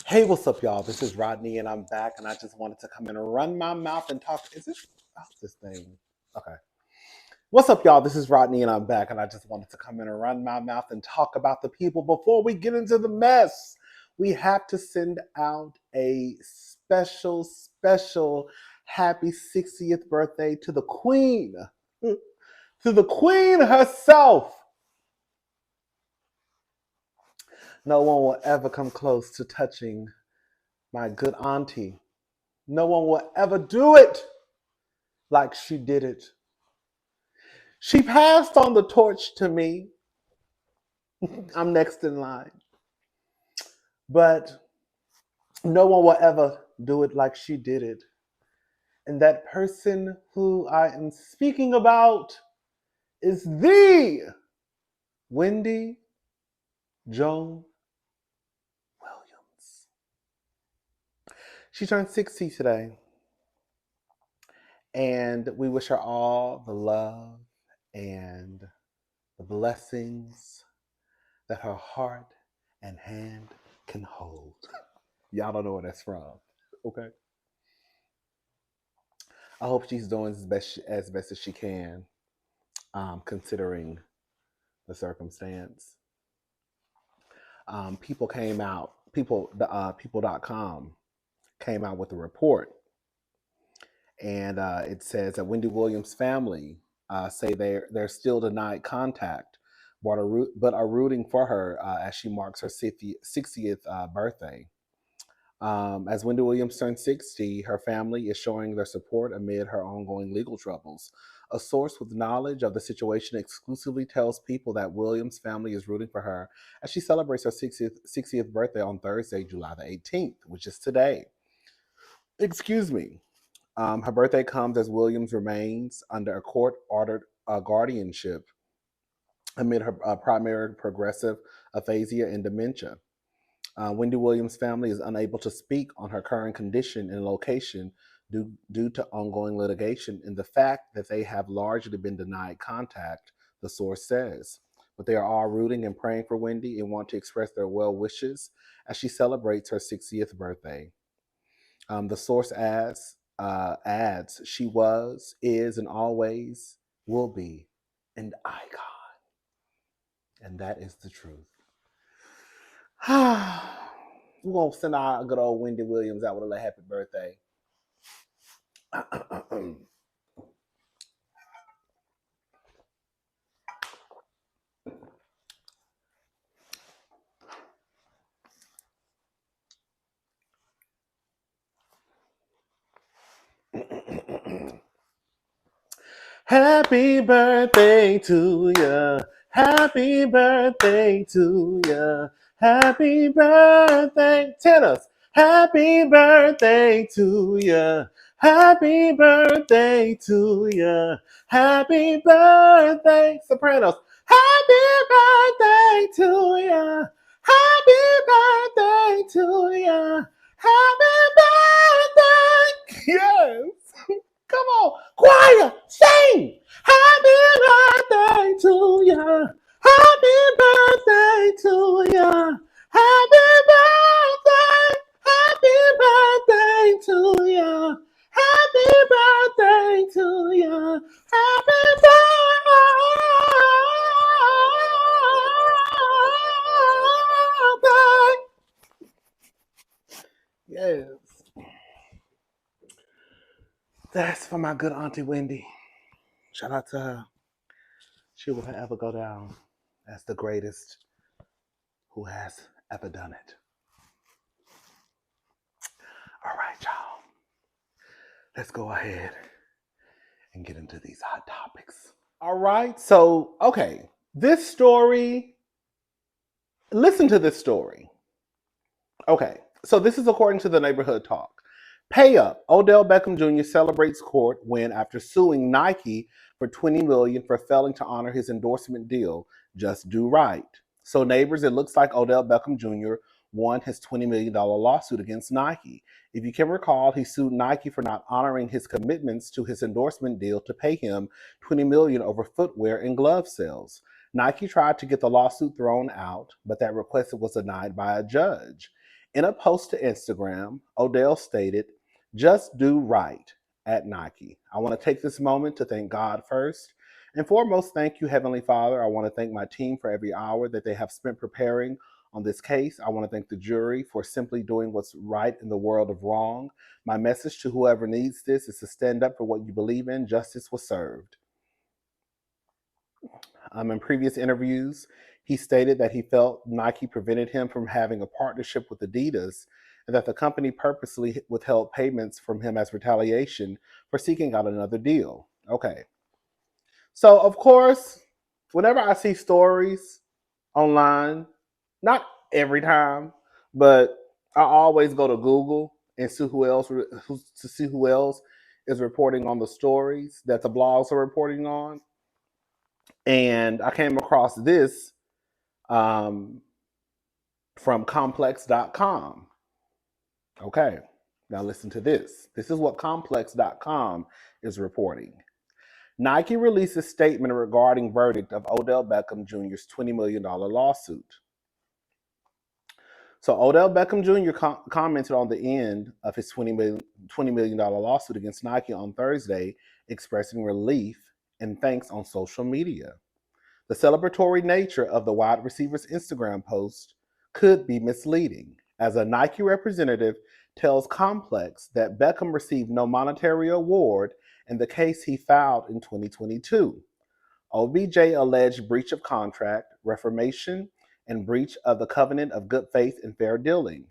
Hey, what's up, y'all? This is Rodney, and I'm back, and I just wanted to come in and run my mouth and talk. Is this? How's this thing? Okay. What's up, y'all? This is Rodney, and I'm back, and I just wanted to come in and run my mouth and talk about the people. Before we get into the mess, we have to send out a special happy 60th birthday to the Queen, to the Queen herself. No one will ever come close to touching my good auntie. No one will ever do it like she did it. She passed on the torch to me. I'm next in line. But no one will ever do it like she did it. And that person who I am speaking about is the Wendy Joan Williams. She turned 60 today. And we wish her all the love and the blessings that her heart and hand can hold. Y'all don't know where that's from, okay? I hope she's doing as best as she can, considering the circumstance. People came out. People.com came out with a report, and it says that Wendy Williams' family say they're still denied contact, but are rooting for her as she marks her 60th birthday. As Wendy Williams turned 60, her family is showing their support amid her ongoing legal troubles. A source with knowledge of the situation exclusively tells People that Williams' family is rooting for her as she celebrates her 60th birthday on Thursday, July the 18th, which is today. Excuse me. Her birthday comes as Williams remains under a court-ordered guardianship amid her primary progressive aphasia and dementia. Wendy Williams' family is unable to speak on her current condition and location due to ongoing litigation and the fact that they have largely been denied contact, the source says. But they are all rooting and praying for Wendy and want to express their well wishes as she celebrates her 60th birthday. The source adds, she was, is, and always will be an icon. And that is the truth. We're going to send our good old Wendy Williams out with a little happy birthday. Happy birthday to ya. Happy birthday to ya. Happy birthday, tenors. Happy birthday to ya. Happy birthday to ya. Happy birthday, sopranos. Happy birthday to ya. Happy birthday to ya. Happy birthday. Yes. Come on, choir, sing! Happy birthday to ya! Happy birthday to ya! Happy birthday! Happy birthday to ya! Happy birthday to ya! Happy birthday! Yes. That's for my good Auntie Wendy. Shout out to her. She will forever go down as the greatest who has ever done it. All right, y'all. Let's go ahead and get into these hot topics. All right. So, okay. This story, listen to this story. Okay. So, this is according to the Neighborhood Talk. Pay up. Odell Beckham Jr. celebrates court win after suing Nike for $20 million for failing to honor his endorsement deal. Just do right. So, neighbors, it looks like Odell Beckham Jr. won his $20 million lawsuit against Nike. If you can recall, he sued Nike for not honoring his commitments to his endorsement deal to pay him $20 million over footwear and glove sales. Nike tried to get the lawsuit thrown out, but that request was denied by a judge. In a post to Instagram, Odell stated, "Just do right at Nike. I want to take this moment to thank God first. And foremost, thank you, Heavenly Father. I want to thank my team for every hour that they have spent preparing on this case. I want to thank the jury for simply doing what's right in the world of wrong. My message to whoever needs this is to stand up for what you believe in. Justice was served." In previous interviews, he stated that he felt Nike prevented him from having a partnership with Adidas and that the company purposely withheld payments from him as retaliation for seeking out another deal. Okay. So, of course, whenever I see stories online, not every time, but I always go to Google and see who else is reporting on the stories that the blogs are reporting on. And I came across this um, from complex.com. Okay, now listen to this. This is what complex.com is reporting. Nike released a statement regarding verdict of Odell Beckham Jr.'s $20 million lawsuit. So Odell Beckham Jr. Commented on the end of his $20 million lawsuit against Nike on Thursday, expressing relief and thanks on social media. The celebratory nature of the wide receiver's Instagram post could be misleading, as a Nike representative tells Complex that Beckham received no monetary award in the case he filed in 2022. OBJ alleged breach of contract, reformation, and breach of the covenant of good faith and fair dealing.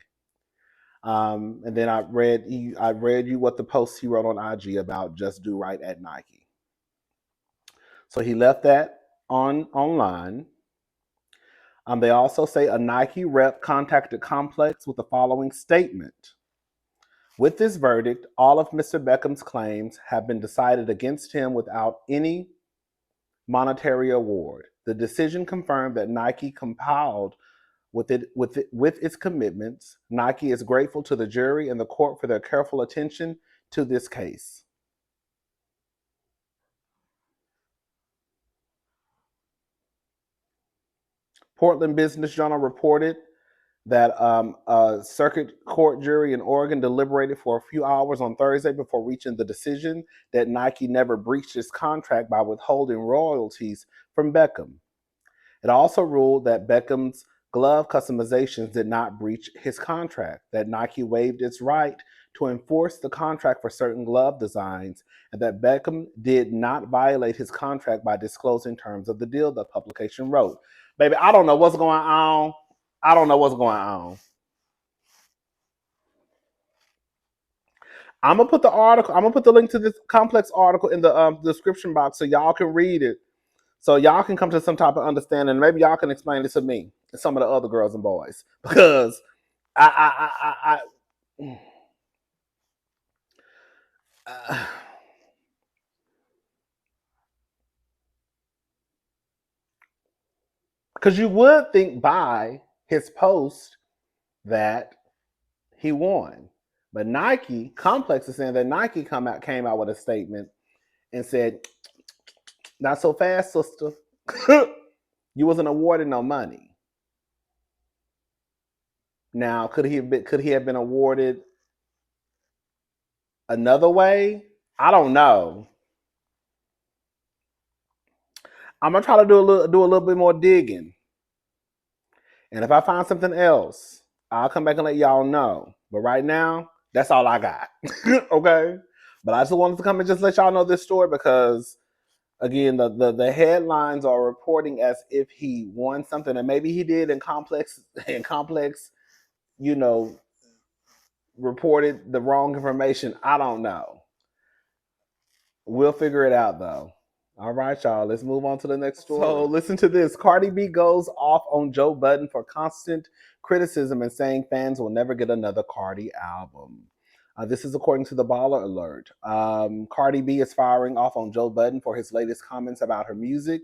And then I read you what the post he wrote on IG about just do right at Nike. So he left that online. They also say a Nike rep contacted Complex with the following statement. With this verdict, all of Mr. Beckham's claims have been decided against him without any monetary award. The decision confirmed that Nike complied with its commitments. Nike is grateful to the jury and the court for their careful attention to this case. Portland Business Journal reported that a circuit court jury in Oregon deliberated for a few hours on Thursday before reaching the decision that Nike never breached its contract by withholding royalties from Beckham. It also ruled that Beckham's glove customizations did not breach his contract, that Nike waived its right to enforce the contract for certain glove designs, and that Beckham did not violate his contract by disclosing terms of the deal, the publication wrote. Baby, I don't know what's going on. I don't know what's going on. I'm gonna put the article. I'm gonna put the link to this Complex article in the description box so y'all can read it, so y'all can come to some type of understanding. Maybe y'all can explain it to me and some of the other girls and boys, because because you would think by his post that he won, but Nike Complex is saying that Nike came out with a statement and said, "Not so fast, sister. You wasn't awarded no money." Now, could he have been awarded another way? I don't know. I'm gonna try to do a little bit more digging, and if I find something else, I'll come back and let y'all know. But right now, that's all I got. Okay, but I just wanted to come and just let y'all know this story because, again, the headlines are reporting as if he won something, and maybe he did, and Complex, you know, reported the wrong information. I don't know. We'll figure it out though. All right, y'all. Let's move on to the next story. So listen to this. Cardi B goes off on Joe Budden for constant criticism and saying fans will never get another Cardi album. This is according to the Baller Alert. Cardi B is firing off on Joe Budden for his latest comments about her music.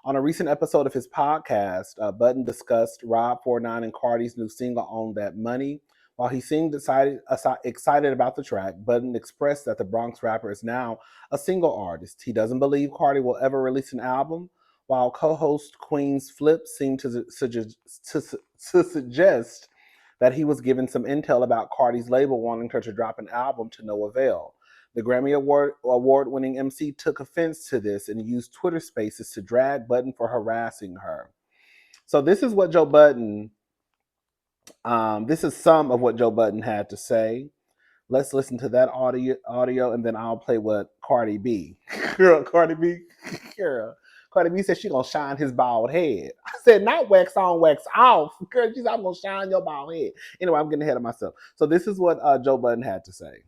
On a recent episode of his podcast, Budden discussed Rob 49 and Cardi's new single, "On That Money." While he seemed excited about the track, Budden expressed that the Bronx rapper is now a single artist. He doesn't believe Cardi will ever release an album, while co-host Queen's Flip seemed to suggest that he was given some intel about Cardi's label wanting her to drop an album to no avail. The Grammy award-winning MC took offense to this and used Twitter Spaces to drag Budden for harassing her. So this is what Joe Budden, this is some of what Joe Budden had to say. Let's listen to that audio, and then I'll play what Cardi B. Girl, Cardi B, girl. Cardi B said she gonna shine his bald head. I said, not wax on, wax off. Girl, she said, I'm gonna shine your bald head. Anyway, I'm getting ahead of myself. So this is what Joe Budden had to say.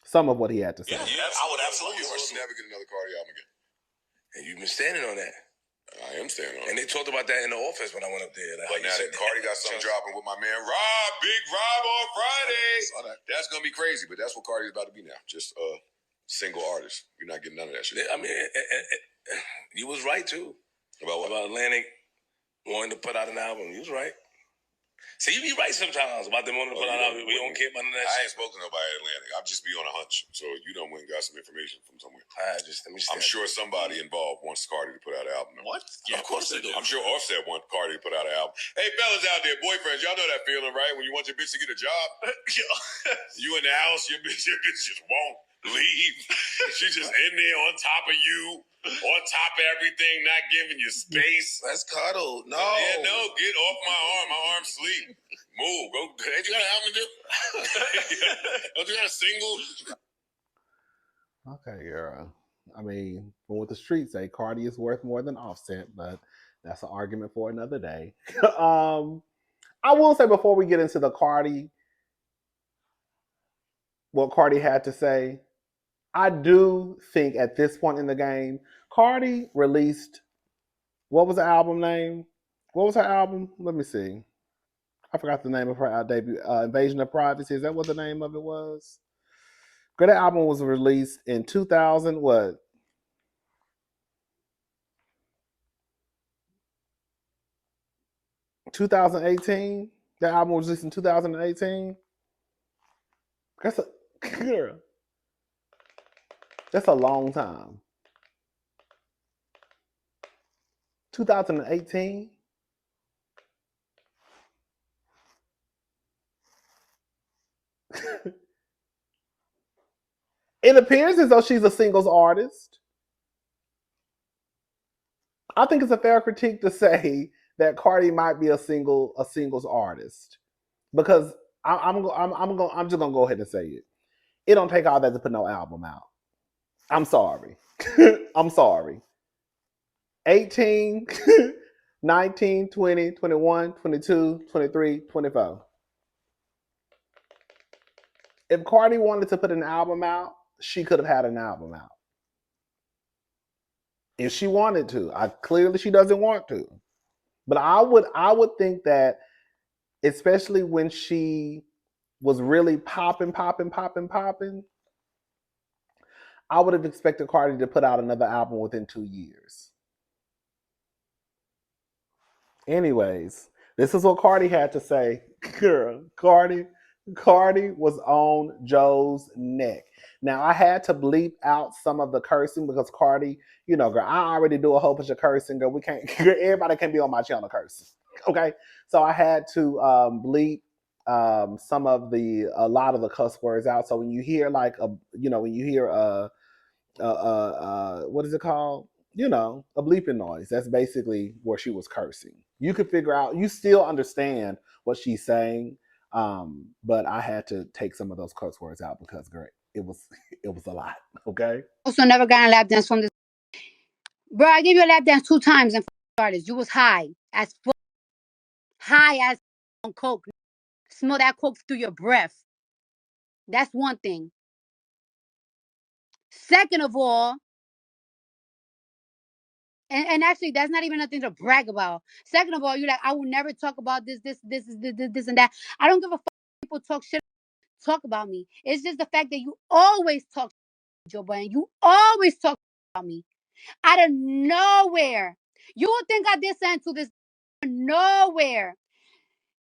Some of what he had to say. Yeah, I would absolutely never get another Cardi album again. And you've been standing on that. I am standing on it. And they talked about that in the office when I went up there. Like, but now that Cardi got something dropping with my man Rob, Big Rob on Friday. That's going to be crazy, but that's what Cardi is about to be now. Just a single artist. You're not getting none of that shit. I mean, you was right, too. About what? About Atlantic wanting to put out an album. You was right. See, you be right sometimes about them wanting to put out an album. We don't care about none of that shit. I ain't spoken to nobody at Atlantic. I'll just be on a hunch. So you done went and got some information from somewhere. I'm sure somebody involved wants Cardi to put out an album. What? Yeah, of course they do. I'm sure Offset wants Cardi to put out an album. Hey, fellas out there, boyfriends, y'all know that feeling, right? When you want your bitch to get a job. You in the house, your bitch just won't leave. She's just in there on top of you. On top of everything, not giving you space. That's cuddle. No. Yeah, no, get off my arm. My arm's sleep. Move. Go. Ain't you got an album to do? Don't you got a single? Okay, girl. I mean, from what the streets say, Cardi is worth more than Offset, but that's an argument for another day. I will say before we get into the Cardi, what Cardi had to say, I do think at this point in the game, Cardi released, what was the album name? What was her album? Let me see. I forgot the name of her debut. Invasion of Privacy. Is that what the name of it was? That album was released in 2000, what? 2018? That album was released in 2018? That's a, girl. That's a long time. 2018? It appears as though she's a singles artist. I think it's a fair critique to say that Cardi might be a singles artist, because I'm just gonna go ahead and say it. It don't take all that to put no album out. I'm sorry. I'm sorry. 18, 19, 20, 21, 22, 23, 24. If Cardi wanted to put an album out, she could have had an album out. If she wanted to. Clearly she doesn't want to. But I would think that, especially when she was really popping, I would have expected Cardi to put out another album within 2 years. Anyways, this is what Cardi had to say. Girl, Cardi was on Joe's neck. Now, I had to bleep out some of the cursing because Cardi, you know, girl, I already do a whole bunch of cursing. Girl, everybody can be on my channel cursing. Okay? So I had to bleep a lot of the cuss words out. So when you hear what is it called? You know, a bleeping noise. That's basically where she was cursing. You could figure out, you still understand what she's saying, but I had to take some of those curse words out because, girl, it was a lot. Okay. Also, never got a lap dance from this. Bro, I gave you a lap dance 2 times and started. You was high as on coke. Smell that coke through your breath. That's one thing. Second of all, and actually, that's not even nothing to brag about. Second of all, you're like, I will never talk about this, and that. I don't give a fuck if people talk about me. It's just the fact that you always talk, Joe Budden. You always talk about me. Out of nowhere. You would think I did something to this nowhere.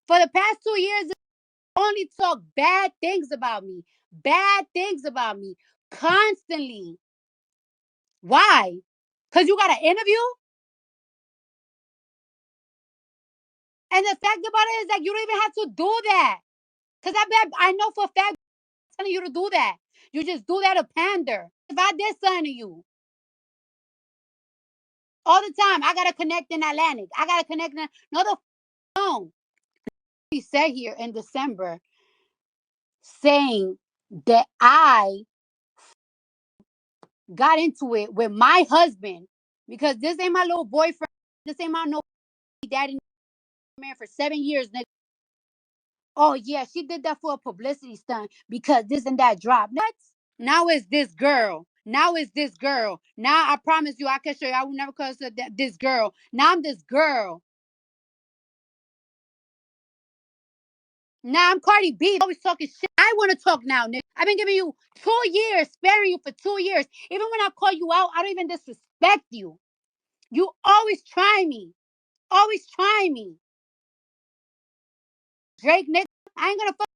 For the past 2 years, only talk bad things about me. Bad things about me. Constantly. Why? Because you got an interview? And the fact about it is that you don't even have to do that. Because I know for a fact I'm telling you to do that. You just do that to pander. If I did something to you all the time, I got to connect in Atlantic. I got to connect in. No, the phone. He said here in December saying that I got into it with my husband because this ain't my little boyfriend. This ain't my no daddy man for 7 years. Oh yeah, she did that for a publicity stunt because this and that dropped. What? Now it's this girl. Now it's this girl. Now I promise you, I can show you. I will never call her this girl. Now I'm this girl. Now I'm Cardi B. Always talking shit. I want to talk now, nigga. I've been giving you 2 years, sparing you for 2 years. Even when I call you out, I don't even disrespect you. You always try me. Always try me. Drake, nigga, I ain't gonna fuck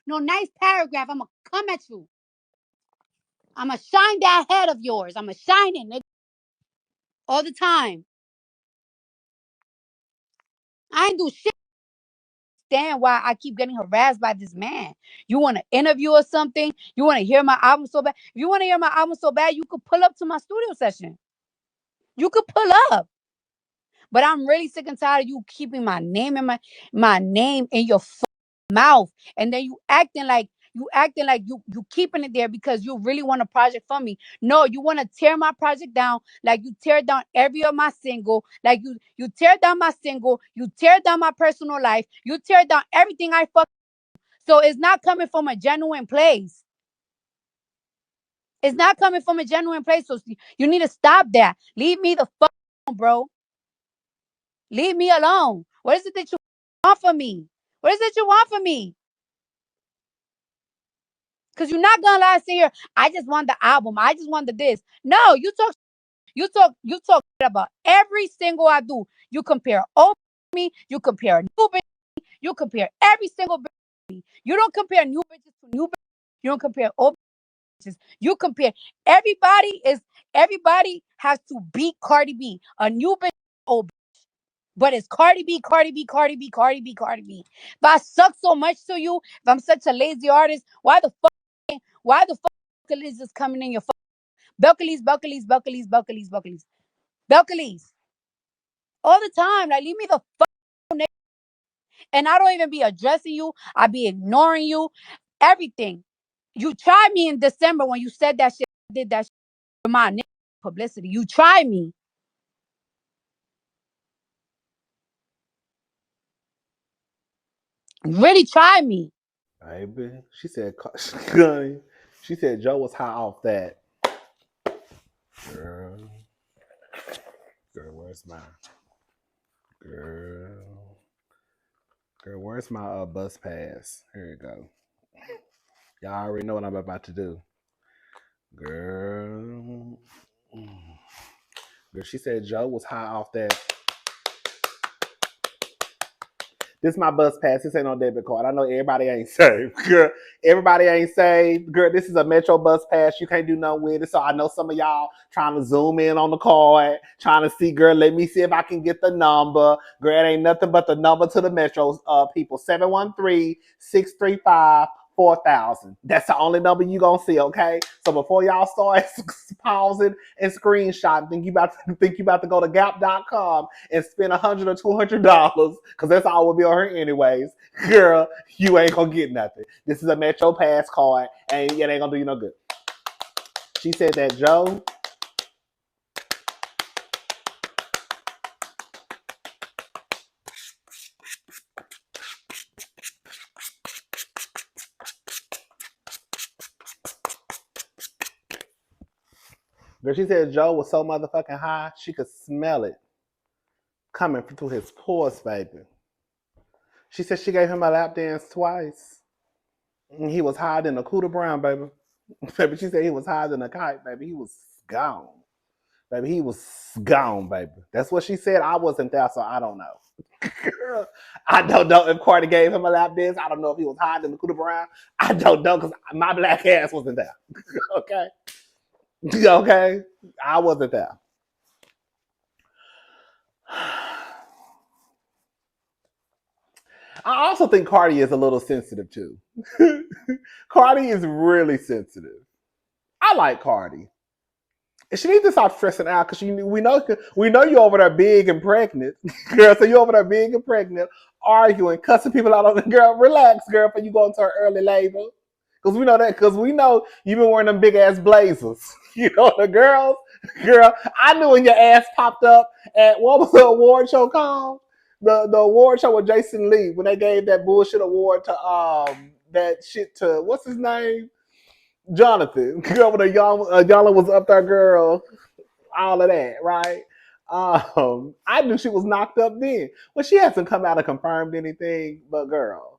no nice paragraph. I'm gonna come at you. I'm gonna shine that head of yours. I'm gonna shine it, nigga. All the time. I ain't do shit. Understand why I keep getting harassed by this man. You want to interview or something? You want to hear my album so bad? If you want to hear my album so bad, you could pull up to my studio session. You could pull up. But I'm really sick and tired of you keeping my name in my name in your mouth, and then you keeping it there because you really want a project from me. No, you want to tear my project down like you tear down every of my single, like you tear down my single, you tear down my personal life, you tear down everything I fuck. So it's not coming from a genuine place. It's not coming from a genuine place. So you need to stop that. Leave me the fuck alone, bro. Leave me alone. What is it that you want from me? What is it you want from me? Because you're not gonna lie, say here, I just want the album. I just want the this. No, you talk about every single I do. You compare old me, you compare new bitch, you compare every single bitch. You don't compare new bitches to new bitches. You don't compare old bitches. You compare everybody has to beat Cardi B. A new bitch, old bitch. But it's Cardi B, Cardi B, Cardi B, Cardi B, Cardi B. If I suck so much to you, if I'm such a lazy artist, why the fuck is just coming in your Belcalis all the time? Like, leave me the fuck alone. And I don't even be addressing you. I be ignoring you. Everything. You tried me in December when you said that shit. I did that shit for my publicity. You tried me. Really tried me. Baby. She said, she said Joe was high off that. Girl. Girl, where's my girl? Girl, where's my bus pass? Here you go. Y'all already know what I'm about to do. Girl. Girl, she said Joe was high off that. This is my bus pass. This ain't no debit card. I know everybody ain't saved. Girl, everybody ain't saved. Girl, this is a Metro bus pass. You can't do nothing with it. So I know some of y'all trying to zoom in on the card, trying to see, girl, let me see if I can get the number. Girl, it ain't nothing but the number to the Metro people. 713-635-4000. That's the only number you gonna see, okay? So before y'all start pausing and screenshotting, think you about to go to Gap.com and spend $100 or $200, because that's all will be on her anyways. Girl, you ain't gonna get nothing. This is a Metro Pass card, and it ain't gonna do you no good. She said that Joe. Girl, she said Joe was so motherfucking high, she could smell it coming through his pores, baby. She said she gave him a lap dance twice. He was higher than a Cooter Brown, baby. Baby, she said he was higher than a kite, baby. He was gone. Baby, he was gone, baby. That's what she said. I wasn't there, so I don't know. Girl, I don't know if Cardi gave him a lap dance. I don't know if he was higher than the Cooter Brown. I don't know, because my black ass wasn't there. Okay? Okay? I wasn't there. I also think Cardi is a little sensitive too. Cardi is really sensitive. I like Cardi. And she needs to stop stressing out because we know you over there big and pregnant, girl. So you over there big and pregnant, arguing, cussing people out on the girl. Relax, girl, before you go into her early labor. Because we know that. Because we know you've been wearing them big ass blazers. You know the girls, girl. I knew when your ass popped up at what was the award show called? The award show with Jason Lee when they gave that bullshit award to that shit to what's his name? Jonathan. Girl, when Yana was up there, girl, all of that, right? I knew she was knocked up then. Well, she hasn't come out and confirmed anything, but girl,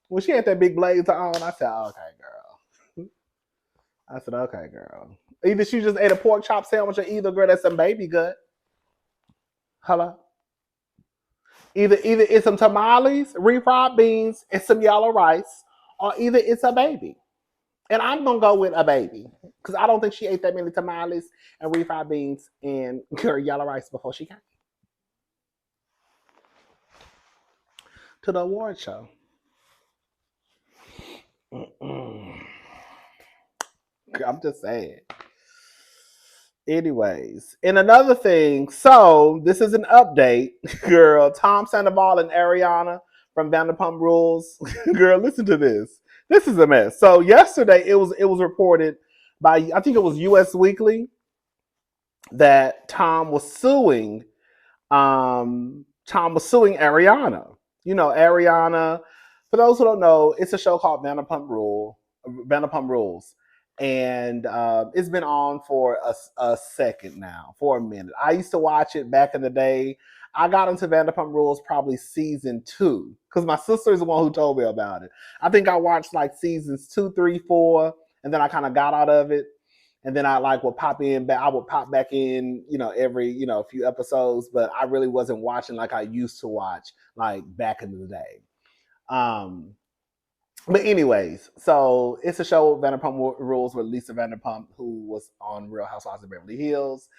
when she had that big blazer on, I said, okay, girl. I said, okay, girl. Either she just ate a pork chop sandwich or either, girl, that's some baby gut. Hello? Either it's some tamales, refried beans, and some yellow rice, or either it's a baby. And I'm gonna go with a baby because I don't think she ate that many tamales and refried beans and her yellow rice before she came to the award show. I'm just saying. Anyways, and another thing, so this is an update, girl. Tom Sandoval and Ariana from Vanderpump Rules. Girl, listen to this. This is a mess. So yesterday it was reported by I think it was US Weekly that Tom was suing Ariana. You know, Ariana, for those who don't know, it's a show called Vanderpump Rules. And it's been on for a second now, for a minute. I used to watch it back in the day. I got into Vanderpump Rules probably season 2 because my sister is the one who told me about it. I think I watched like seasons 2, 3, 4, and then I kind of got out of it. And then I like would pop in back. I would pop back in, every few episodes, but I really wasn't watching like I used to watch like back in the day. But anyways, so it's a show Vanderpump Rules with Lisa Vanderpump, who was on Real Housewives of Beverly Hills.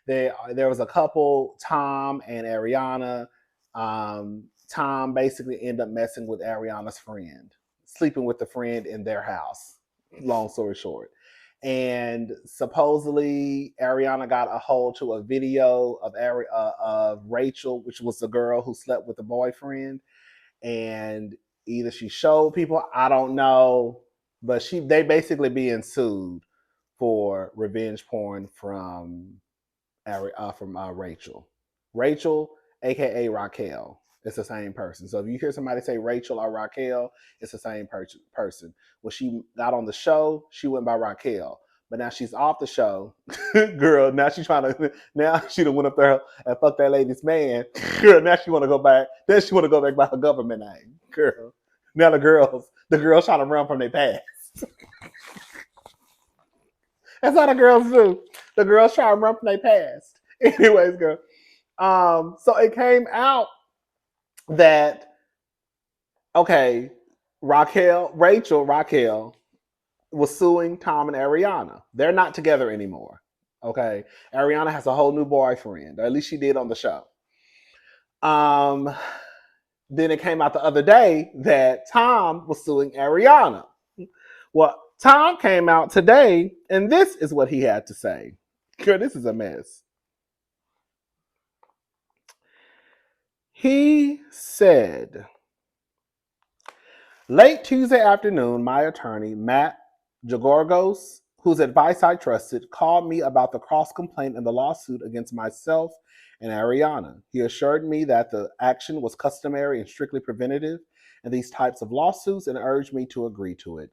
There was a couple, Tom and Ariana. Tom basically ended up messing with Ariana's friend, sleeping with the friend in their house. Long story short. And supposedly Ariana got a hold to a video of Rachel, which was the girl who slept with the boyfriend, and either she showed people, I don't know, but they basically being sued for revenge porn from Rachel. Rachel, aka Raquel. It's the same person. So if you hear somebody say Rachel or Raquel, it's the same person. When she got on the show, she went by Raquel. But now she's off the show. Girl, now she done went up there and fucked that lady's man. Girl, now she wanna go back. Then she wanna go back by her government name. Girl. Now the girls trying to run from their past. That's how the girls do. The girls try to run from their past. Anyways, girl. So it came out that Raquel was suing Tom and Ariana. They're not together anymore. Okay. Ariana has a whole new boyfriend, or at least she did on the show. Then it came out the other day that Tom was suing Ariana. Well, Tom came out today, and this is what he had to say. Girl, this is a mess. He said, late Tuesday afternoon, my attorney, Matt Jagorgos, whose advice I trusted, called me about the cross-complaint and the lawsuit against myself and Ariana. He assured me that the action was customary and strictly preventative in these types of lawsuits and urged me to agree to it.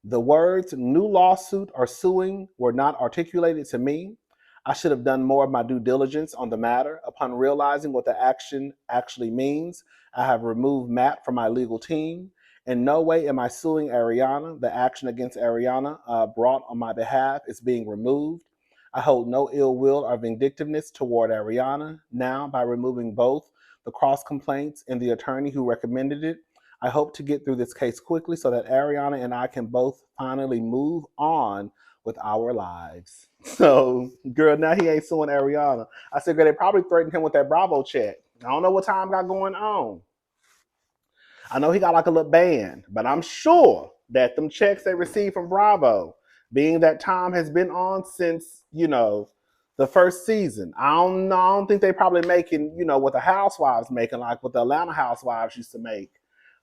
The words new lawsuit or suing were not articulated to me. I should have done more of my due diligence on the matter. Upon realizing what the action actually means, I have removed Matt from my legal team. In no way am I suing Ariana. The action against Ariana brought on my behalf is being removed. I hold no ill will or vindictiveness toward Ariana. Now, by removing both the cross complaints and the attorney who recommended it, I hope to get through this case quickly so that Ariana and I can both finally move on with our lives. So, girl, now he ain't suing Ariana. I said, girl, they probably threatened him with that Bravo check. I don't know what Tom got going on. I know he got like a little band, but I'm sure that them checks they received from Bravo, being that Tom has been on since, the first season. I don't think they probably making, what the housewives making, like what the Atlanta housewives used to make.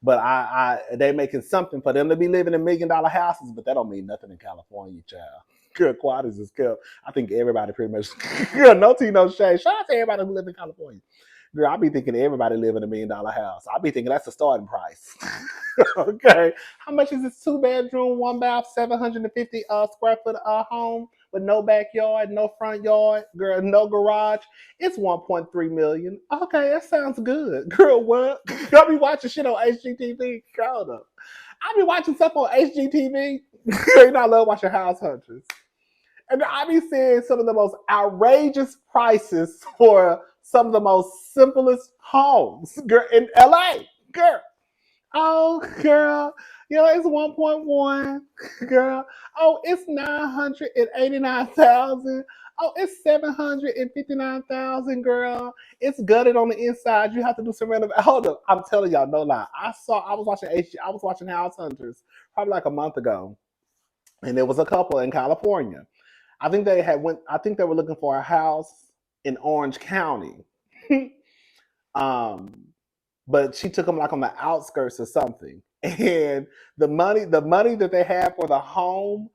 But they making something for them to be living in $1 million houses, but that don't mean nothing in California, child. Good qualities is kept. I think everybody pretty much no tea, no shade. Shout out to everybody who live in California. Girl, I be thinking everybody live in $1 million house. I be thinking that's the starting price. Okay. How much is this 2 bedroom, 1 bath, 750 square foot home with no backyard, no front yard, girl, no garage? It's 1.3 million. Okay, that sounds good. Girl, what? I be watching shit on HGTV. Girl, up. I be watching stuff on HGTV. You know, I love watching House Hunters. And I be seeing some of the most outrageous prices for some of the most simplest homes, girl, in LA. Girl. Oh, girl. It's 1.1. Girl. Oh, it's 989,000. Oh, it's 759,000, girl. It's gutted on the inside. You have to do some renovation. Hold up. I'm telling y'all, no lie. I was watching House Hunters probably like a month ago. And there was a couple in California. I think they were looking for a house in Orange County. But she took them like on the outskirts or something. And the money that they had for the home,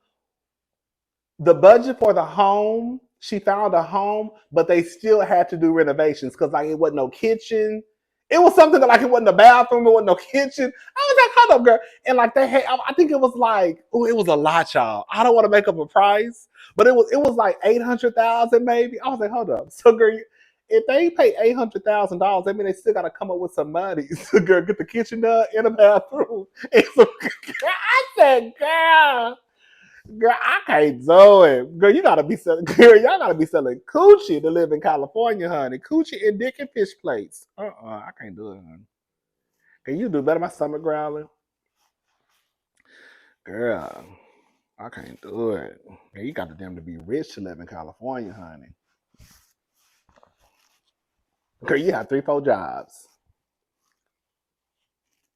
the budget for the home, she found a home, but they still had to do renovations because like it wasn't no kitchen. It was something like it wasn't a bathroom, it wasn't no kitchen. I was like, hold up, girl. And like they had, I think it was like, it was a lot, y'all. I don't want to make up a price, but it was like 800,000 maybe. I was like, hold up. So girl, if they pay $800,000, that mean they still gotta come up with some money to girl, get the kitchen done in a bathroom. And so, I said, girl, I can't do it. Girl, you gotta be selling. Girl, y'all gotta be selling coochie to live in California, honey. Coochie and dick and fish plates. I can't do it, honey. Can you do better? My stomach growling. Girl, I can't do it. Girl, you got the damn to be rich to live in California, honey. Girl, you have 3-4 jobs.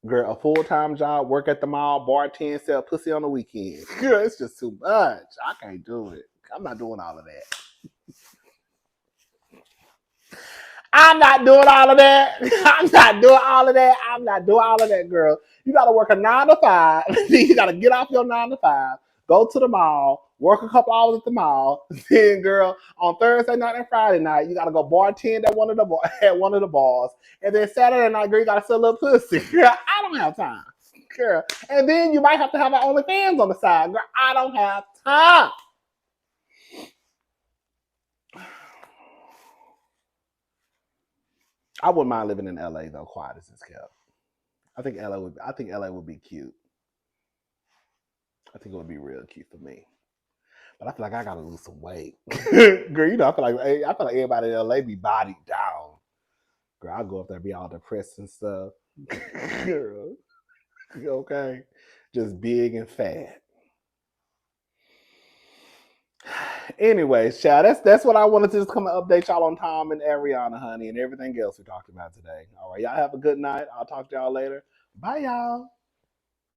Girl, a full-time job, work at the mall, bartend, sell pussy on the weekend. Girl, it's just too much. I can't do it. I'm not doing all of that. I'm not doing all of that. I'm not doing all of that. I'm not doing all of that, girl. You gotta work a 9 to 5. You gotta get off your 9 to 5, go to the mall, work a couple hours at the mall. Then, girl, on Thursday night and Friday night, you gotta go bartend at one of the bars. And then Saturday night, girl, you gotta sell a little pussy. Girl, I don't have time. Girl. And then you might have to have an OnlyFans on the side. Girl, I don't have time. I wouldn't mind living in LA though, quiet as it's kept. I think LA would be cute. I think it would be real cute for me. But I feel like I gotta lose some weight. Girl, I feel like everybody in LA be bodied down. Girl, I'll go up there and be all depressed and stuff. Girl. Okay. Just big and fat. Anyways, child, that's what I wanted to just come and update y'all on Tom and Ariana, honey, and everything else we talked about today. All right, y'all have a good night. I'll talk to y'all later. Bye, y'all.